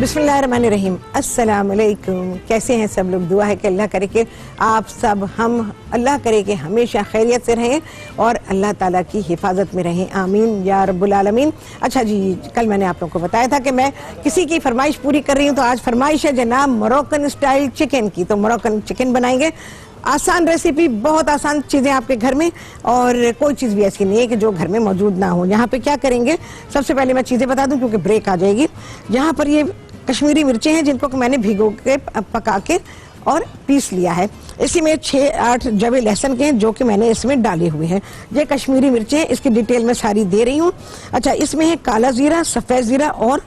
बिस्मिल्लाहिर्रहमानिर्रहीम। अस्सलाम वालेकुम। कैसे हैं सब लोग? दुआ है कि अल्लाह करे कि आप सब हम अल्लाह करे कि हमेशा खैरियत से रहें और अल्लाह ताला की हिफाजत में रहें, आमीन या रब्बुल आलमीन। अच्छा जी, कल मैंने आप लोगों को बताया था कि मैं किसी की फरमाइश पूरी कर रही हूँ, तो आज फरमाइश है जनाब मोरक्कन स्टाइल चिकन की। तो मोरक्कन चिकन बनाएंगे, आसान रेसिपी, बहुत आसान चीज़ें आपके घर में, और कोई चीज़ भी ऐसी नहीं है कि जो घर में मौजूद ना हो। यहाँ पे क्या करेंगे, सबसे पहले मैं चीज़ें बता दूं क्योंकि ब्रेक आ जाएगी। यहाँ पर ये कश्मीरी मिर्चें हैं जिनको मैंने भिगो के पका के और पीस लिया है। इसी में 6-8 जवे लहसुन के हैं जो कि मैंने इसमें डाले हुए हैं। ये कश्मीरी मिर्चें हैं, इसकी डिटेल में सारी दे रही हूँ। अच्छा, इसमें है काला ज़ीरा, सफ़ेद ज़ीरा और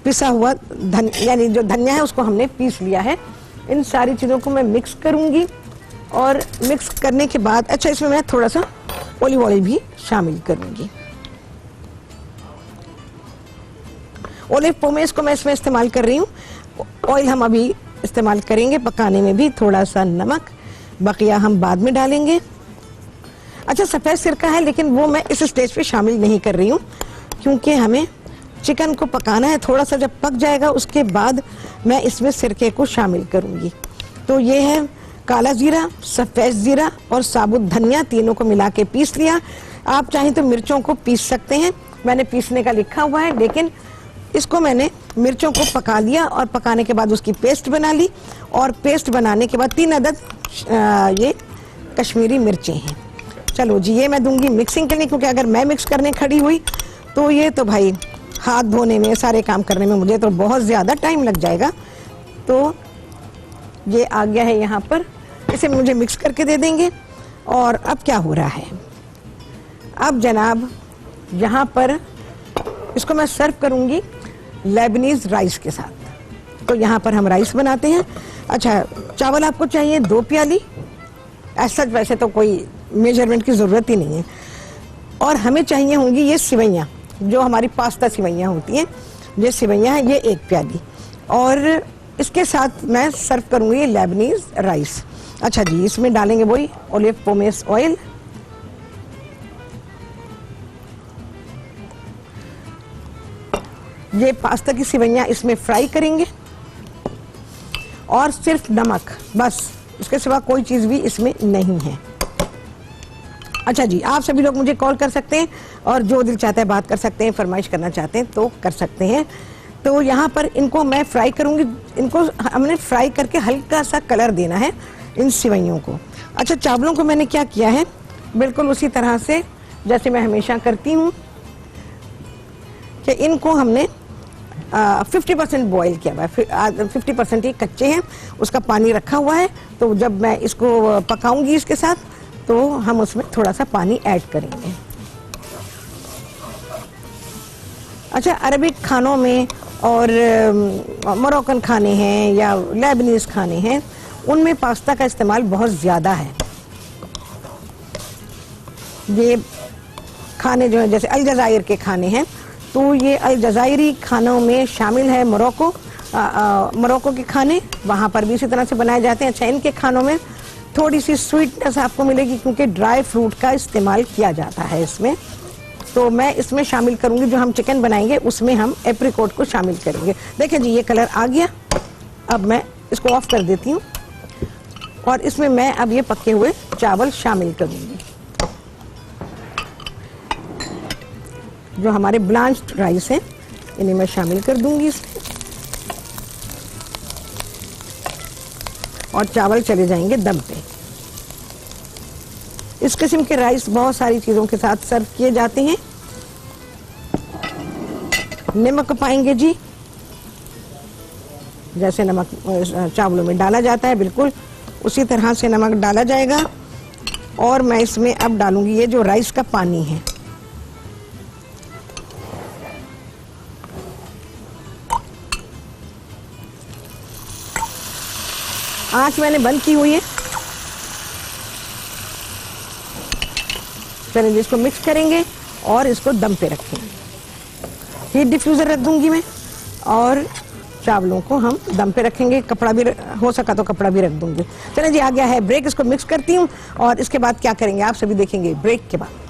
पिसा हुआ यानी जो धनिया है उसको हमने पीस लिया है। इन सारी चीज़ों को मैं मिक्स करूँगी और मिक्स करने के बाद अच्छा इसमें मैं थोड़ा सा ऑलिव ऑयल भी शामिल करूँगी। ऑलिव पोमेस को मैं इसमें इस्तेमाल कर रही हूँ। ऑयल हम अभी इस्तेमाल करेंगे पकाने में भी। थोड़ा सा नमक, बकिया हम बाद में डालेंगे। अच्छा, सफ़ेद सिरका है लेकिन वो मैं इस स्टेज पे शामिल नहीं कर रही हूँ क्योंकि हमें चिकन को पकाना है। थोड़ा सा जब पक जाएगा उसके बाद मैं इसमें सिरके को शामिल करूँगी। तो ये है काला ज़ीरा, सफ़ेद ज़ीरा और साबुत धनिया, तीनों को मिला के पीस लिया। आप चाहें तो मिर्चों को पीस सकते हैं, मैंने पीसने का लिखा हुआ है, लेकिन इसको मैंने मिर्चों को पका लिया और पकाने के बाद उसकी पेस्ट बना ली। और पेस्ट बनाने के बाद 3 अदद ये कश्मीरी मिर्चें हैं। चलो जी, ये मैं दूंगी मिक्सिंग के लिए, क्योंकि अगर मैं मिक्स करने खड़ी हुई तो ये तो भाई हाथ धोने में, सारे काम करने में मुझे तो बहुत ज़्यादा टाइम लग जाएगा। तो ये आ गया है यहाँ पर, इसे मुझे मिक्स करके दे देंगे। और अब क्या हो रहा है, अब जनाब यहाँ पर इसको मैं सर्व करूँगी लेबनीज राइस के साथ। तो यहाँ पर हम राइस बनाते हैं। अच्छा, चावल आपको चाहिए 2 प्याली, ऐसा वैसे तो कोई मेजरमेंट की ज़रूरत ही नहीं है। और हमें चाहिए होंगी ये सिवैयाँ, जो हमारी पास्ता सिवैयाँ होती हैं, ये सिवैयाँ हैं, ये 1 प्याली। और इसके साथ मैं सर्व करूँगी लेबनीज राइस। अच्छा जी, इसमें डालेंगे वही ऑलिव पोमेस ऑयल, ये पास्ता की सिवैयाँ इसमें फ्राई करेंगे और सिर्फ नमक, बस, इसके सिवा कोई चीज़ भी इसमें नहीं है। अच्छा जी, आप सभी लोग मुझे कॉल कर सकते हैं और जो दिल चाहता है बात कर सकते हैं, फरमाइश करना चाहते हैं तो कर सकते हैं। तो यहाँ पर इनको मैं फ्राई करूँगी। इनको हमने फ्राई करके हल्का सा कलर देना है इन सिवैयों को। अच्छा, चावलों को मैंने क्या किया है, बिल्कुल उसी तरह से जैसे मैं हमेशा करती हूँ कि इनको हमने 50% बॉयल किया हुआ है, 50% ये कच्चे हैं, उसका पानी रखा हुआ है। तो जब मैं इसको पकाऊंगी इसके साथ तो हम उसमें थोड़ा सा पानी ऐड करेंगे। अच्छा, अरबिक खानों में और मोरक्कन खाने हैं या लेबनीज खाने हैं, उनमें पास्ता का इस्तेमाल बहुत ज़्यादा है। ये खाने जो है जैसे अल जज़ाइर के खाने हैं, तो ये अल जज़ायरी खानों में शामिल है मोरक्को के खाने, वहाँ पर भी इसी तरह से बनाए जाते हैं। अच्छा, इनके खानों में थोड़ी सी स्वीटनेस आपको मिलेगी क्योंकि ड्राई फ्रूट का इस्तेमाल किया जाता है इसमें। तो मैं इसमें शामिल करूँगी, जो हम चिकन बनाएंगे उसमें हम एप्रिकॉट को शामिल करेंगे। देखिए जी, ये कलर आ गया। अब मैं इसको ऑफ कर देती हूँ और इसमें मैं अब ये पके हुए चावल शामिल करूँगी, जो हमारे ब्लांच्ड राइस हैं, इन्हें मैं शामिल कर दूंगी इसमें। और चावल चले जाएंगे दम पे। इस किस्म के राइस बहुत सारी चीज़ों के साथ सर्व किए जाते हैं। नमक पाएंगे जी, जैसे नमक चावलों में डाला जाता है बिल्कुल उसी तरह से नमक डाला जाएगा। और मैं इसमें अब डालूंगी ये जो राइस का पानी है। आँच मैंने बंद की हुई है। चलिए इसको मिक्स करेंगे और इसको दम पे रखेंगे। हीट डिफ्यूज़र रख दूंगी मैं और चावलों को हम दम पे रखेंगे। कपड़ा भी हो सका तो कपड़ा भी रख दूंगी। चलिए जी, आ गया है ब्रेक, इसको मिक्स करती हूँ और इसके बाद क्या करेंगे आप सभी देखेंगे ब्रेक के बाद।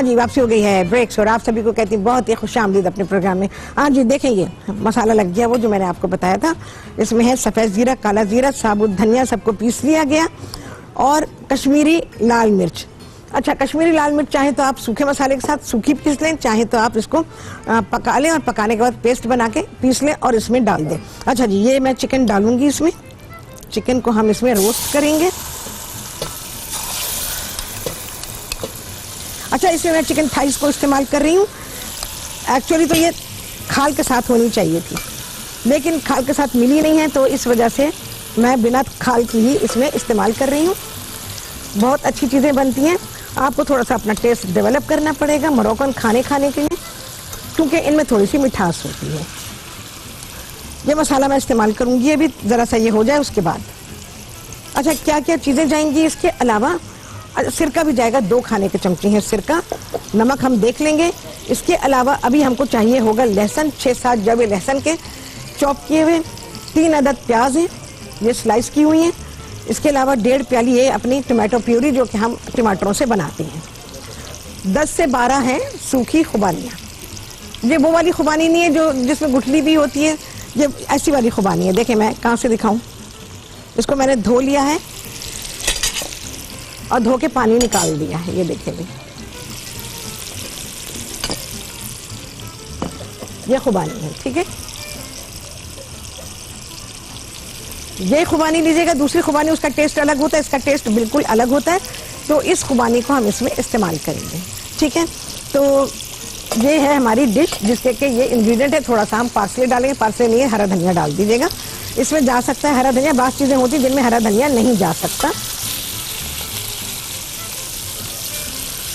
जी, वापसी हो गई है ब्रेक्स और आप सभी को कहती हूँ बहुत ही खुशामदीद अपने प्रोग्राम में। हाँ जी, देखें ये मसाला लग गया वो जो मैंने आपको बताया था। इसमें है सफ़ेद ज़ीरा, काला ज़ीरा, साबुत धनिया, सबको पीस लिया गया और कश्मीरी लाल मिर्च। अच्छा, कश्मीरी लाल मिर्च चाहे तो आप सूखे मसाले के साथ सूखी पीस लें, चाहे तो आप इसको पका लें और पकाने के बाद पेस्ट बना के पीस लें और इसमें डाल दें। अच्छा जी, ये मैं चिकन डालूंगी इसमें। चिकन को हम इसमें रोस्ट करेंगे। अच्छा, इसमें मैं चिकन थाइस को इस्तेमाल कर रही हूँ। एक्चुअली तो ये खाल के साथ होनी चाहिए थी, लेकिन खाल के साथ मिली नहीं है, तो इस वजह से मैं बिना खाल की ही इसमें इस्तेमाल कर रही हूँ। बहुत अच्छी चीज़ें बनती हैं। आपको थोड़ा सा अपना टेस्ट डेवलप करना पड़ेगा मोरक्कन खाने के लिए, क्योंकि इनमें थोड़ी सी मिठास होती है। ये मसाला मैं इस्तेमाल करूँगी अभी, ज़रा सा ये हो जाए उसके बाद। अच्छा, क्या क्या चीज़ें जाएंगी इसके अलावा? सिरका भी जाएगा, 2 खाने के चमचे हैं सिरका। नमक हम देख लेंगे। इसके अलावा अभी हमको चाहिए होगा लहसुन, 6-7 जवे लहसुन के चॉप किए हुए, 3 अदद प्याज हैं, ये स्लाइस की हुई हैं। इसके अलावा 1.5 प्याली ये अपनी टमाटो प्यूरी जो कि हम टमाटरों से बनाते हैं। 10 से 12 हैं सूखी खुबानियाँ। ये वो वाली खुबानी नहीं है जो जिसमें गुठली भी होती है, ये ऐसी वाली खुबानी है। देखें मैं कहाँ से दिखाऊं। इसको मैंने धो लिया है और धो के पानी निकाल दिया है। ये देखेंगे, ये खुबानी है, ठीक है। ये खुबानी लीजिएगा, दूसरी खुबानी उसका टेस्ट अलग होता है, इसका टेस्ट बिल्कुल अलग होता है। तो इस खुबानी को हम इसमें इस्तेमाल करेंगे, ठीक है। तो ये है हमारी डिश जिसके के ये इंग्रेडिएंट है। थोड़ा सा हम पार्सले डालेंगे, पार्सले नहीं है हरा धनिया डाल दीजिएगा। इसमें जा सकता है हरा धनिया, बाकी चीज़ें होती हैं जिनमें हरा धनिया नहीं जा सकता।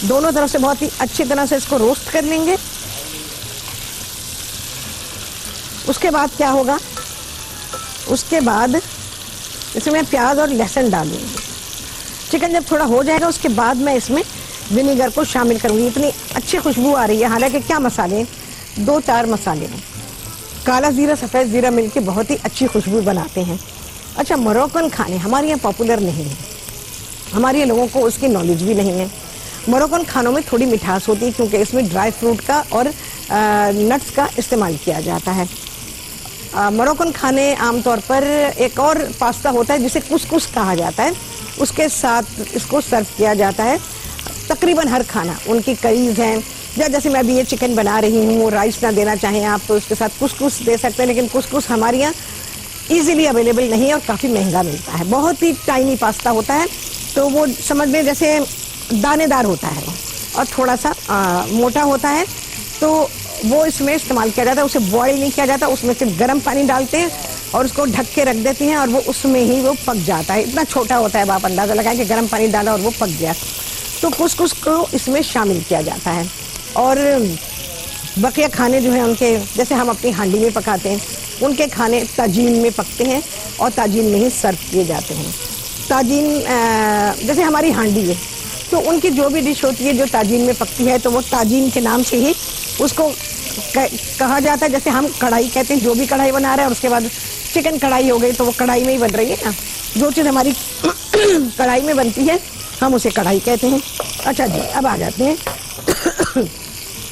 दोनों तरफ से बहुत ही अच्छी तरह से इसको रोस्ट कर लेंगे। उसके बाद क्या होगा, उसके बाद इसमें प्याज और लहसुन डालूंगी। चिकन जब थोड़ा हो जाएगा उसके बाद मैं इसमें विनीगर को शामिल करूंगी। इतनी अच्छी खुशबू आ रही है। हालांकि क्या मसाले, 2-4 मसाले हैं। काला ज़ीरा, सफ़ेद ज़ीरा मिलके बहुत ही अच्छी खुशबू बनाते हैं। अच्छा, मोरक्कन खाने हमारे यहाँ पॉपुलर नहीं है, हमारे यहाँ लोगों को उसकी नॉलेज भी नहीं है। मोरक्कन खानों में थोड़ी मिठास होती है क्योंकि इसमें ड्राई फ्रूट का और नट्स का इस्तेमाल किया जाता है। मोरक्कन खाने आमतौर पर एक और पास्ता होता है जिसे कुसकुस कहा जाता है, उसके साथ इसको सर्व किया जाता है। तकरीबन हर खाना, उनकी करीज़ हैं, या जैसे मैं अभी ये चिकन बना रही हूँ, राइस ना देना चाहें आप तो उसके साथ कुसकुस दे सकते हैं, लेकिन कुसकुस हमारे यहाँ ईजिली अवेलेबल नहीं है और काफ़ी महंगा मिलता है। बहुत ही टाइनी पास्ता होता है, तो वो समझ में जैसे दानेदार होता है और थोड़ा सा मोटा होता है, तो वो इसमें इस्तेमाल किया जाता है। उसे बॉईल नहीं किया जाता, उसमें सिर्फ गर्म पानी डालते हैं और उसको ढक के रख देते हैं और वो उसमें ही वो पक जाता है। इतना छोटा होता है, आप अंदाज़ा लगाएं कि गर्म पानी डाला और वो पक गया। तो कुसकुस को इसमें शामिल किया जाता है। और बकिया खाने जो हैं उनके, जैसे हम अपनी हांडी में पकाते हैं, उनके खाने ताजीन में पकते हैं और ताजीन में ही सर्व किए जाते हैं। ताजीन जैसे हमारी हांडी है, तो उनकी जो भी डिश होती है जो ताजीन में पकती है, तो वो ताजीन के नाम से ही उसको कहा जाता है। जैसे हम कढ़ाई कहते हैं, जो भी कढ़ाई बना रहा है, और उसके बाद चिकन कढ़ाई हो गई तो वो कढ़ाई में ही बन रही है ना। जो चीज़ हमारी कढ़ाई में बनती है हम उसे कढ़ाई कहते हैं। अच्छा जी, अब आ जाते हैं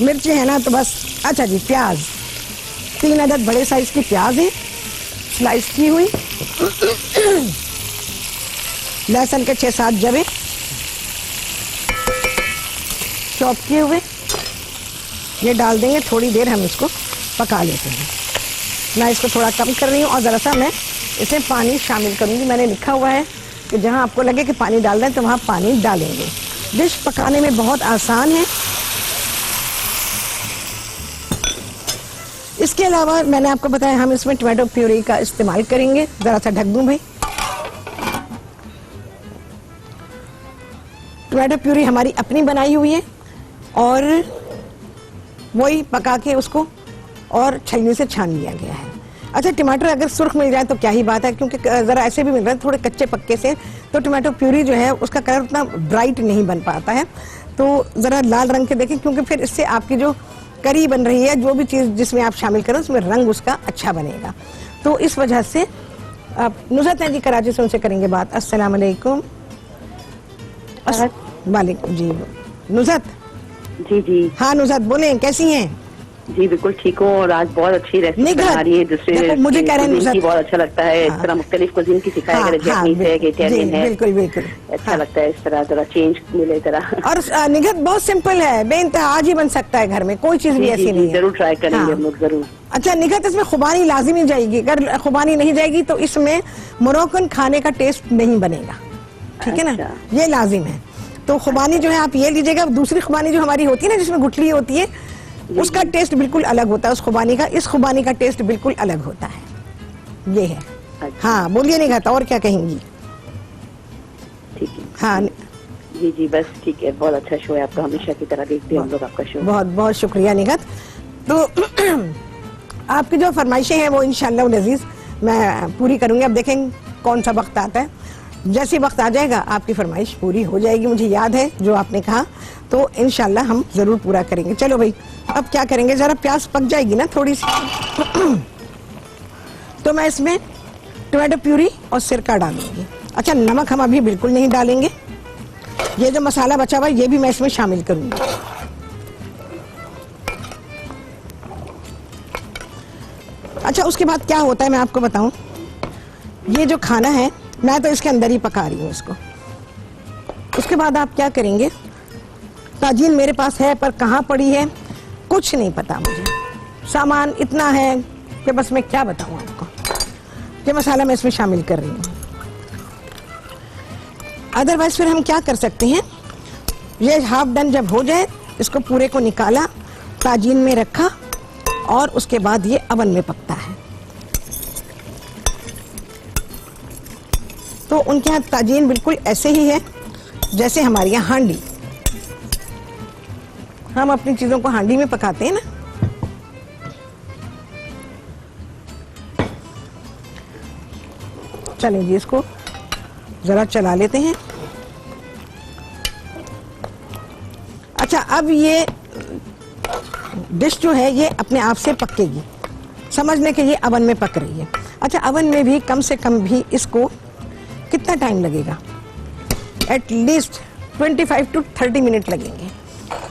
मिर्ची है ना, तो बस। अच्छा जी, प्याज, 3 अदद बड़े साइज की प्याज है स्लाइस की हुई। लहसुन के 6-7 जवे चॉप किए हुए, ये डाल देंगे। थोड़ी देर हम इसको पका लेते हैं। मैं इसको थोड़ा कम कर रही हूँ और ज़रा सा मैं इसमें पानी शामिल करूँगी। मैंने लिखा हुआ है कि जहाँ आपको लगे कि पानी डाल दें तो वहाँ पानी डालेंगे। डिश पकाने में बहुत आसान है। इसके अलावा मैंने आपको बताया हम इसमें टमाटो प्यूरी का इस्तेमाल करेंगे। ज़रा सा ढक दूँ भाई। टमाटो प्यूरी हमारी अपनी बनाई हुई है और वही पका के उसको और छलनी से छान लिया गया है। अच्छा, टमाटर अगर सुर्ख मिल जाए तो क्या ही बात है, क्योंकि ज़रा ऐसे भी मिल रहे हैं थोड़े कच्चे पक्के से, तो टमाटो प्यूरी जो है उसका कलर उतना ब्राइट नहीं बन पाता है। तो ज़रा लाल रंग के देखें, क्योंकि फिर इससे आपकी जो करी बन रही है, जो भी चीज़ जिसमें आप शामिल करें उसमें रंग उसका अच्छा बनेगा। तो इस वजह से आप नुसरत हैं जी कराची से, उनसे करेंगे बात। अस्सलाम वालेकुम। वालेकुम जी नुसरत। जी जी। हाँ नुसरत बोले, कैसी हैं? जी बिल्कुल ठीक हूँ, और आज बहुत अच्छी रेसिपी बना रही है दूसरे मुझे कह रहे हैं कुजीन की, बहुत अच्छा लगता है। इस तरह मुख्तलिफ कुजीन की सिखाया हाँ, गया, जैपनीज है, इटालियन है, बिल्कुल बिल्कुल अच्छा लगता है। इस तरह जरा चेंज मिले तरह। और निगहत बहुत सिंपल है, बेइंतहा आज ही बन सकता है घर में, कोई चीज भी ऐसी नहीं है। जरूर ट्राई करेंगे हम लोग, जरूर। अच्छा निगहत, इसमें खुबानी लाजिमी जाएगी, अगर खुबानी नहीं जाएगी तो इसमें मोरक्कन खाने का टेस्ट नहीं बनेगा, ठीक है ना, ये लाजिम है। तो खुबानी जो है आप ये लीजिएगा, दूसरी खुबानी जो हमारी होती है ना जिसमें गुठली होती है, उसका टेस्ट बिल्कुल अलग होता है उस खुबानी का, इस खुबानी का टेस्ट बिल्कुल अलग होता है, ये है। हाँ बोलिए निगहत, और क्या कहेंगी? ठीक है। हाँ जी जी बस ठीक है, बहुत अच्छा शो है आपका, हमेशा की तरह देखते हैं हम लोग आपका शो। बहुत बहुत शुक्रिया निगहत। तो आपकी जो फरमाइशें हैं वो इंशाअल्लाह लजीज मैं पूरी करूंगी। अब देखेंगे कौन सा वक्त आता है, जैसे वक्त आ जाएगा आपकी फरमाइश पूरी हो जाएगी। मुझे याद है जो आपने कहा, तो इंशाल्लाह हम जरूर पूरा करेंगे। चलो भाई, अब क्या करेंगे, जरा प्याज पक जाएगी ना थोड़ी सी तो मैं इसमें टमाटो प्यूरी और सिरका डालूंगी। अच्छा नमक हम अभी बिल्कुल नहीं डालेंगे, ये जो मसाला बचा हुआ है ये भी मैं इसमें शामिल करूंगी। अच्छा उसके बाद क्या होता है मैं आपको बताऊं, ये जो खाना है मैं तो इसके अंदर ही पका रही हूँ इसको। उसके बाद आप क्या करेंगे, ताजीन मेरे पास है पर कहाँ पड़ी है कुछ नहीं पता मुझे, सामान इतना है कि बस मैं क्या बताऊं आपको। ये मसाला मैं इसमें शामिल कर रही हूँ। अदरवाइज फिर हम क्या कर सकते हैं, ये हाफ डन जब हो जाए इसको पूरे को निकाला, ताजीन में रखा और उसके बाद ये अवन में पकता है। तो उनके यहाँ ताजीन बिल्कुल ऐसे ही है जैसे हमारे यहाँ हांडी, हम अपनी चीजों को हांडी में पकाते हैं ना। चलें जी, इसको जरा चला लेते हैं। अच्छा अब ये डिश जो है ये अपने आप से पकेगी, समझ लें कि ये अवन में पक रही है। अच्छा अवन में भी कम से कम भी इसको कितना टाइम लगेगा, एटलीस्ट 25 to 30 मिनट लगेंगे।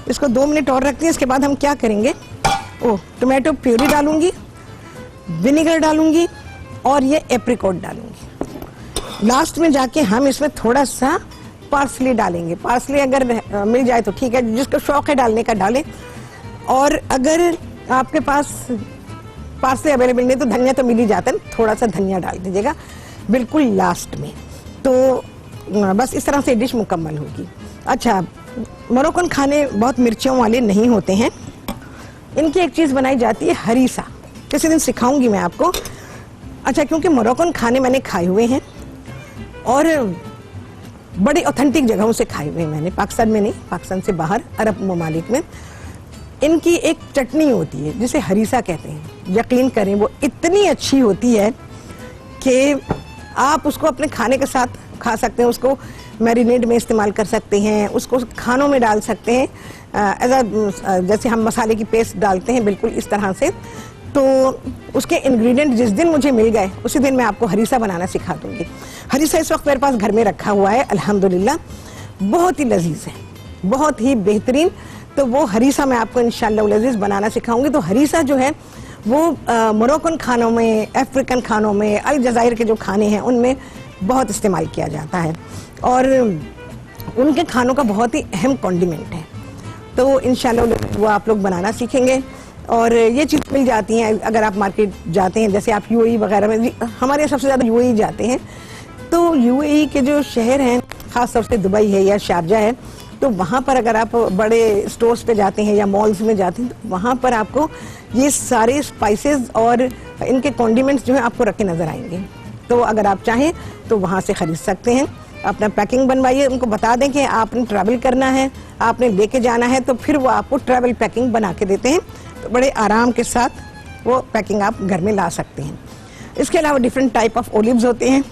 इसको 2 मिनट और रखते हैं। इसके बाद हम क्या करेंगे, टोमेटो प्यूरी डालूंगी, विनेगर डालूंगी और ये एप्रिकॉट डालूंगी। लास्ट में जाके हम इसमें थोड़ा सा पार्सली डालेंगे। पार्सली अगर मिल जाए तो ठीक है, जिसको शौक है डालने का डालें, और अगर आपके पास पार्सली अवेलेबल नहीं तो धनिया तो मिल ही जाता है, थोड़ा सा धनिया डाल दीजिएगा बिल्कुल लास्ट में। तो बस इस तरह से डिश मुकम्मल होगी। अच्छा मोरक्कन खाने बहुत मिर्चियों वाले नहीं होते हैं, इनकी एक चीज़ बनाई जाती है हरीसा, किसी दिन सिखाऊंगी मैं आपको। अच्छा क्योंकि मोरक्कन खाने मैंने खाए हुए हैं और बड़ी ऑथेंटिक जगहों से खाए हुए हैं मैंने, पाकिस्तान में नहीं, पाकिस्तान से बाहर अरब ममालिक में। इनकी एक चटनी होती है जिसे हरीसा कहते हैं, यकीन करें वो इतनी अच्छी होती है कि आप उसको अपने खाने के साथ खा सकते हैं, उसको मैरिनेड में इस्तेमाल कर सकते हैं, उसको खानों में डाल सकते हैं जैसे हम मसाले की पेस्ट डालते हैं, बिल्कुल इस तरह से। तो उसके इंग्रेडिएंट जिस दिन मुझे मिल गए उसी दिन मैं आपको हरीसा बनाना सिखा दूंगी। हरीसा इस वक्त मेरे पास घर में रखा हुआ है अल्हम्दुलिल्लाह, बहुत ही लजीज है, बहुत ही बेहतरीन। तो वो हरीसा मैं आपको इंशाअल्लाह लजीज बनाना सिखाऊंगी। तो हरीसा जो है वो मोरक्कन खानों में, अफ्रीकन खानों में, अल जज़ाइर के जो खाने हैं उनमें बहुत इस्तेमाल किया जाता है और उनके खानों का बहुत ही अहम कॉन्डिमेंट है। तो इंशाअल्लाह वो आप लोग बनाना सीखेंगे और ये चीज़ मिल जाती हैं अगर आप मार्केट जाते हैं, जैसे आप यूएई वगैरह में, हमारे यहाँ सबसे ज़्यादा यूएई जाते हैं। तो यूएई के जो शहर हैं, ख़ास तौर से दुबई है या शारजा है, तो वहाँ पर अगर आप बड़े स्टोर्स पे जाते हैं या मॉल्स में जाते हैं तो वहाँ पर आपको ये सारे स्पाइसेस और इनके कॉन्डिमेंट्स जो हैं आपको रखे नज़र आएंगे। तो अगर आप चाहें तो वहाँ से ख़रीद सकते हैं। अपना पैकिंग बनवाइए, उनको बता दें कि आपने ट्रैवल करना है, आपने लेके जाना है, तो फिर वो आपको ट्रैवल पैकिंग बना के देते हैं। तो बड़े आराम के साथ वो पैकिंग आप घर में ला सकते हैं। इसके अलावा डिफरेंट टाइप ऑफ ओलिव्स होते हैं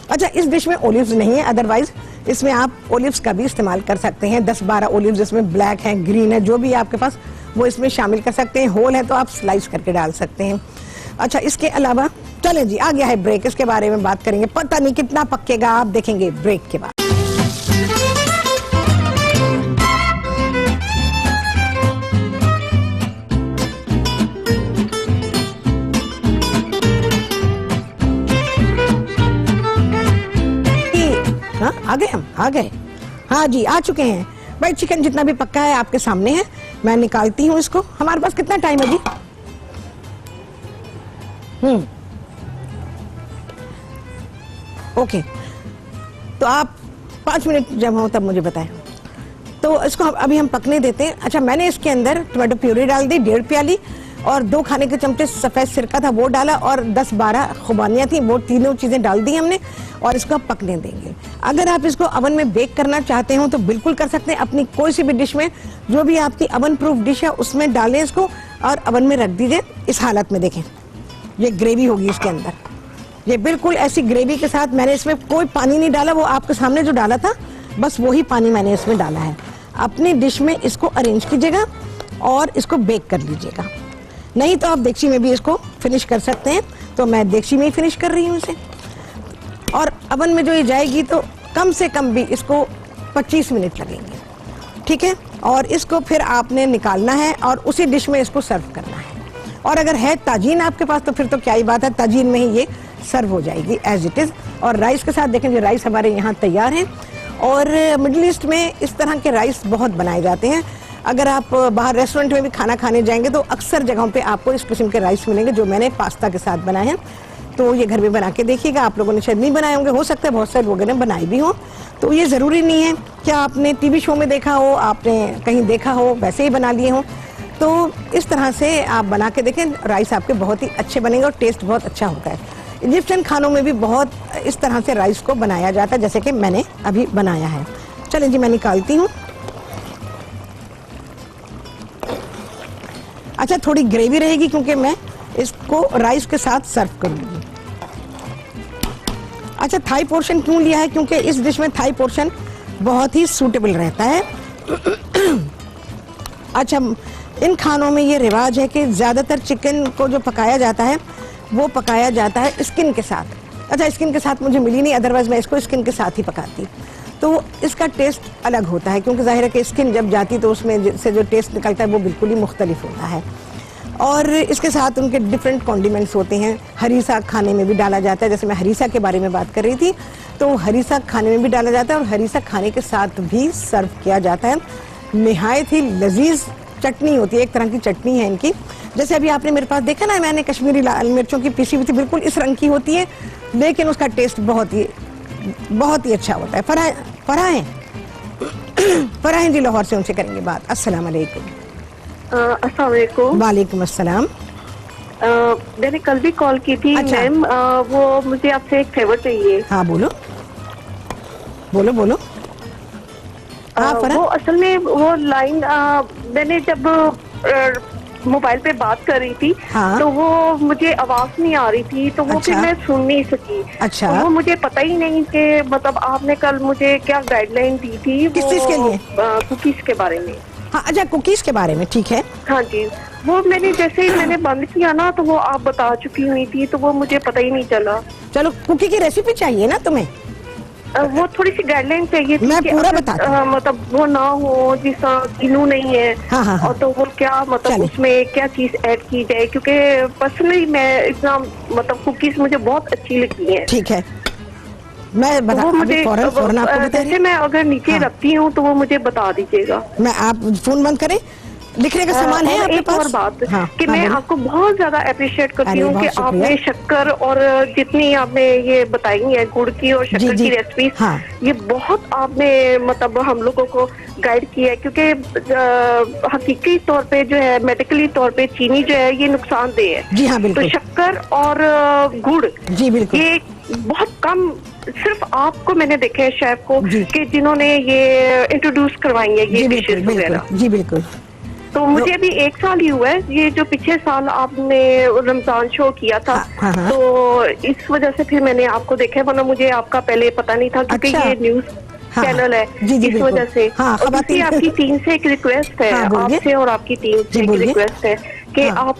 अच्छा इस डिश में ओलिव्स नहीं है, अदरवाइज इसमें आप ओलिव्स का भी इस्तेमाल कर सकते हैं। 10-12 ओलिव्स इसमें ब्लैक हैं, ग्रीन है, जो भी आपके पास वो इसमें शामिल कर सकते हैं। होल है तो आप स्लाइस करके डाल सकते हैं। अच्छा इसके अलावा चले जी, आ गया है ब्रेक, इसके बारे में बात करेंगे। पता नहीं कितना पकेगा, आप देखेंगे ब्रेक के बाद। आ गए हम, आ गए। हाँ जी, आ चुके हैं भाई। चिकन जितना भी पक्का है आपके सामने है, मैं निकालती हूँ इसको। हमारे पास कितना टाइम है जी? ओके, तो आप 5 मिनट जब हो तब मुझे बताएं। तो इसको अभी हम पकने देते हैं। अच्छा, मैंने इसके अंदर टमाटो प्यूरी डाल दी 1.5 प्याली, और 2 खाने के चमचे सफ़ेद सिरका था वो डाला, और 10-12 खुबानियाँ थी, वो तीनों चीज़ें डाल दी हमने, और इसको पकने देंगे। अगर आप इसको अवन में बेक करना चाहते हो तो बिल्कुल कर सकते हैं। अपनी कोई सी भी डिश में, जो भी आपकी अवन प्रूफ डिश है उसमें डालें इसको और अवन में रख दीजिए। इस हालत में देखें, ये ग्रेवी होगी इसके अंदर, ये बिल्कुल ऐसी ग्रेवी के साथ। मैंने इसमें कोई पानी नहीं डाला, वो आपके सामने जो डाला था बस वही पानी मैंने इसमें डाला है। अपनी डिश में इसको अरेंज कीजिएगा और इसको बेक कर लीजिएगा। नहीं तो आप देगची में भी इसको फिनिश कर सकते हैं, तो मैं देगची में ही फिनिश कर रही हूँ इसे। और अवन में जो ये जाएगी तो कम से कम भी इसको 25 मिनट लगेंगे, ठीक है। और इसको फिर आपने निकालना है और उसी डिश में इसको सर्व करना है। और अगर है ताजीन आपके पास तो फिर तो क्या ही बात है, ताजीन में ही ये सर्व हो जाएगी एज इट इज़। और राइस के साथ देखें, जो राइस हमारे यहाँ तैयार हैं। और मिडिल ईस्ट में इस तरह के राइस बहुत बनाए जाते हैं। अगर आप बाहर रेस्टोरेंट में भी खाना खाने जाएंगे तो अक्सर जगहों पे आपको इस किस्म के राइस मिलेंगे, जो मैंने पास्ता के साथ बनाए हैं। तो ये घर में बना के देखिएगा। आप लोगों ने शायद नहीं बनाए होंगे, हो सकता है बहुत सारे लोगों ने बनाए भी हों। तो ये ज़रूरी नहीं है कि आपने टीवी शो में देखा हो, आपने कहीं देखा हो, वैसे ही बना लिए हों। तो इस तरह से आप बना के देखें, राइस आपके बहुत ही अच्छे बनेंगे और टेस्ट बहुत अच्छा होता है। इजिप्शियन खानों में भी बहुत इस तरह से राइस को बनाया जाता है, जैसे कि मैंने अभी बनाया है। चलें जी, मैं निकालती हूँ। अच्छा, थोड़ी ग्रेवी रहेगी क्योंकि मैं इसको राइस के साथ सर्व करूँगी। अच्छा, थाई पोर्शन क्यों लिया है? क्योंकि इस डिश में थाई पोर्शन बहुत ही सूटेबल रहता है। अच्छा, इन खानों में ये रिवाज है कि ज़्यादातर चिकन को जो पकाया जाता है वो पकाया जाता है स्किन के साथ। अच्छा, स्किन के साथ मुझे मिली नहीं, अदरवाइज मैं इसको स्किन के साथ ही पकाती। तो इसका टेस्ट अलग होता है, क्योंकि जाहिर है कि स्किन जब जाती तो उसमें से जो टेस्ट निकलता है वो बिल्कुल ही मुख्तलिफ होता है। और इसके साथ उनके डिफरेंट कॉन्डिमेंट्स होते हैं। हरी साग खाने में भी डाला जाता है, जैसे मैं हरी साग के बारे में बात कर रही थी, तो हरी साग खाने में भी डाला जाता है और हरी साग खाने के साथ भी सर्व किया जाता है। निहायत ही लजीज चटनी होती है, एक तरह की चटनी है इनकी। जैसे अभी आपने मेरे पास देखा ना, मैंने कश्मीरी लाल मिर्चों की पीसी हुई थी, बिल्कुल इस रंग की होती है, लेकिन उसका टेस्ट बहुत ही अच्छा होता है। फराह जी लाहौर से, उनसे करेंगे बात। अस्सलाम वालेकुम। अस्सलाम वालेकुम। वालेकुम अस्सलाम। मैंने कल भी कॉल की थी। अच्छा। मैम, वो मुझे आपसे एक फेवर चाहिए। हाँ, बोलो बोलो बोलो। हाँ, वो असल में वो लाइन मैंने जब मोबाइल पे बात कर रही थी, हाँ। तो वो मुझे आवाज नहीं आ रही थी, तो वो फिर अच्छा। मैं सुन नहीं सकी। अच्छा। तो वो मुझे पता ही नहीं कि मतलब आपने कल मुझे क्या गाइडलाइन दी थी किस चीज़ के लिए? कुकीज के बारे में। हाँ, अच्छा, कुकीज़ के बारे में, ठीक है। हाँ जी, वो मैंने जैसे ही मैंने बंद किया ना, तो वो आप बता चुकी हुई थी, तो वो मुझे पता ही नहीं चला। चलो, कुकी की रेसिपी चाहिए ना तुम्हें? वो थोड़ी सी गाइडलाइन चाहिए थी। मैं कि पूरा अगर, बताती हूँ। मतलब वो ना हो जिसका गिनू नहीं है। हाँ, हाँ, हाँ। और तो वो क्या मतलब चले। उसमें क्या चीज ऐड की जाए, क्योंकि पर्सनली मैं इतना मतलब कुकीज मुझे बहुत अच्छी लगती हैं। ठीक है, मैं बता, वो अभी मुझे फौरन आपको बता रही जैसे मैं अगर नीचे हाँ। रखती हूँ तो वो मुझे बता दीजिएगा। मैं, आप फोन बंद करें, लिखने का सामान है और आपके एक पास? और बात हाँ, कि हाँ, मैं बोलो। आपको बहुत ज्यादा अप्रिशिएट करती अरे, हूँ कि बहुत शुक्रिया। आपने शक्कर और जितनी आपने ये बताई है गुड़ की और जी, शक्कर जी। की रेसिपी, हाँ। ये बहुत आपने मतलब हम लोगों को गाइड किया है। क्योंकि हकीकी तौर पे जो है, मेडिकली तौर पे चीनी जो है ये नुकसानदेह है। जी हाँ, तो बिल्कुल। शक्कर और गुड़, जी बिल्कुल। ये बहुत कम, सिर्फ आपको मैंने देखा है शेफ को जी। कि जिन्होंने ये इंट्रोड्यूस करवाई है ये जी बिल्कुल, डिशेज वगैरह। बिल्कुल, जी बिल्कुल। तो मुझे अभी 1 साल ही हुआ है। ये जो पिछले साल आपने रमजान शो किया था, हाँ, हाँ। तो इस वजह से फिर मैंने आपको देखा है, वरना मुझे आपका पहले पता नहीं था, क्योंकि अच्छा। ये न्यूज हाँ, चैनल है। जी, जी, इस बिल्कुल। वजह से हाँ, और दूसरी आपकी टीम से एक रिक्वेस्ट है, हाँ, बोलिए। आपसे और आपकी टीम जी, से एक बोलिए। रिक्वेस्ट है कि हाँ। आप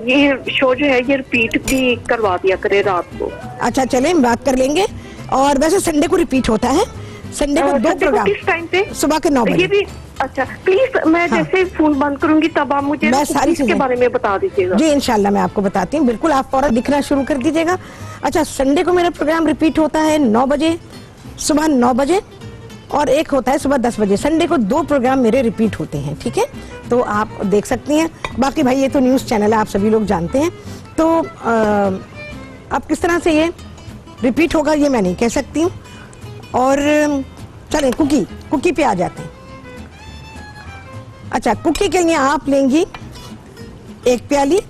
ये शो जो है ये रिपीट भी करवा दिया करे रात को। अच्छा, चलें, हम बात कर लेंगे। और वैसे संडे को रिपीट होता है, संडे को 2 संडे को प्रोग्राम, किस टाइम पे? सुबह के 9 बजे। ये भी अच्छा, प्लीज मैं हाँ। जैसे फोन बंद करूंगी तब आप मुझे मैं सारी इसके चीजें बारे में बता दीजिएगा। जी, इंशाल्लाह मैं आपको बताती हूँ। बिल्कुल, आप फौरन दिखना शुरू कर दीजिएगा। अच्छा, संडे को मेरा प्रोग्राम रिपीट होता है 9 बजे, सुबह 9 बजे और एक होता है सुबह 10 बजे। संडे को 2 प्रोग्राम मेरे रिपीट होते हैं, ठीक है, तो आप देख सकती हैं। बाकी भाई ये तो न्यूज़ चैनल है, आप सभी लोग जानते हैं, तो अब किस तरह से ये रिपीट होगा ये मैं नहीं कह सकती हूँ। और चलें कुकी पे आ जाते हैं। अच्छा, कुकी के लिए आप लेंगी 1 प्याली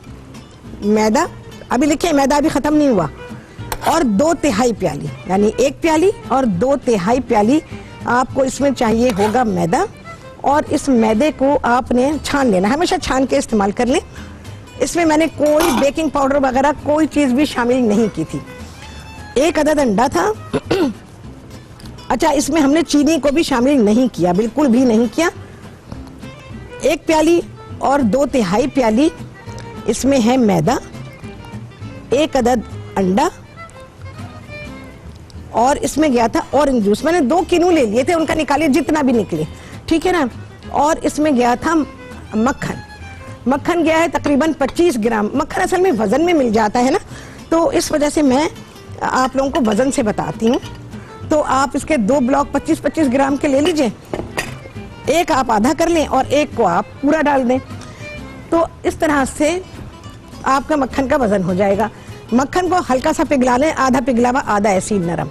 मैदा, अभी लिखिए मैदा अभी ख़त्म नहीं हुआ, और 2/3 प्याली, यानी 1 प्याली और 2/3 प्याली आपको इसमें चाहिए होगा मैदा। और इस मैदे को आपने छान लेना, हमेशा छान के इस्तेमाल कर लें। इसमें मैंने कोई बेकिंग पाउडर वगैरह कोई चीज़ भी शामिल नहीं की थी। 1 अदद अंडा था। अच्छा, इसमें हमने चीनी को भी शामिल नहीं किया, बिल्कुल भी नहीं किया। 1 प्याली और 2/3 प्याली इसमें है मैदा, 1 अदद अंडा, और इसमें गया था ऑरेंज जूस। मैंने 2 किलो ले लिए थे, उनका निकालिए जितना भी निकले, ठीक है ना। और इसमें गया था मक्खन गया है तकरीबन 25 ग्राम। मक्खन असल में वजन में मिल जाता है ना, तो इस वजह से मैं आप लोगों को वजन से बताती हूँ। तो आप इसके 2 ब्लॉक 25-25 ग्राम के ले लीजिए, एक आप आधा कर लें और एक को आप पूरा डाल दें। तो इस तरह से आपका मक्खन का वजन हो जाएगा। मक्खन को हल्का सा पिघला लें, आधा पिघला हुआ आधा ऐसे ही नरम।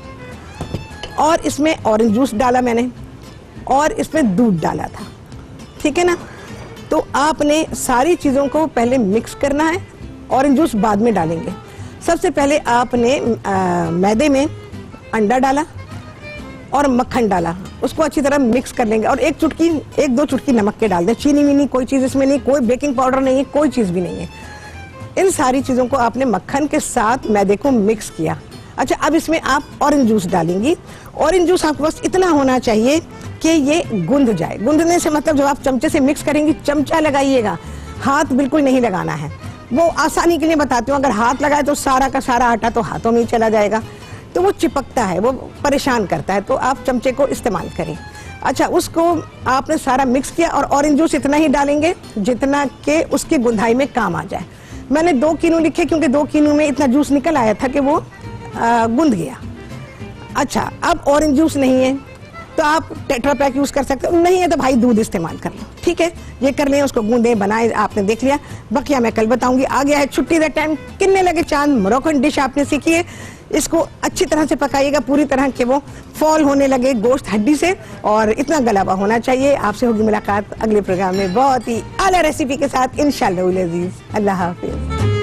और इसमें ऑरेंज जूस डाला मैंने, और इसमें दूध डाला था, ठीक है ना। तो आपने सारी चीज़ों को पहले मिक्स करना है, ऑरेंज जूस बाद में डालेंगे। सबसे पहले आपने मैदे में अंडा डाला और मक्खन डाला, उसको अच्छी तरह मिक्स कर लेंगे। और 1-2 चुटकी नमक के डाल दें, चीनी वीनी कोई चीज़ इसमें नहीं, कोई बेकिंग पाउडर नहीं है, कोई चीज़ भी नहीं है। इन सारी चीज़ों को आपने मक्खन के साथ मैदे को मिक्स किया। अच्छा, अब इसमें आप ऑरेंज जूस डालेंगी। ऑरेंज जूस आपको बस इतना होना चाहिए कि ये गूंद जाए। गूंदने से मतलब जब आप चमचे से मिक्स करेंगी, चमचा लगाइएगा, हाथ बिल्कुल नहीं लगाना है। वो आसानी के लिए बताती हूँ, अगर हाथ लगाए तो सारा का सारा आटा तो हाथों में ही चला जाएगा, तो वो चिपकता है, वो परेशान करता है, तो आप चमचे को इस्तेमाल करें। अच्छा, उसको आपने सारा मिक्स किया और ऑरेंज जूस इतना ही डालेंगे जितना कि उसकी गुंधाई में काम आ जाए। मैंने 2 किलो लिखे क्योंकि 2 किलो में इतना जूस निकल आया था कि वो गूंद गया। अच्छा, अब ऑरेंज जूस नहीं है तो आप टेट्रा पैक यूज कर सकते हो, नहीं है तो भाई दूध इस्तेमाल कर लो, ठीक है। ये कर लें, उसको गूंदे बनाए, आपने देख लिया। बकिया मैं कल बताऊंगी। आ गया है छुट्टी का टाइम, किन्ने लगे चांद, मोरक्कन डिश आपने सीखी है। इसको अच्छी तरह से पकाइएगा, पूरी तरह के वो फॉल होने लगे गोश्त हड्डी से, और इतना गला हुआ होना चाहिए। आपसे होगी मुलाकात अगले प्रोग्राम में बहुत ही आला रेसिपी के साथ इंशाअल्लाह। अल्लाह हाफिज।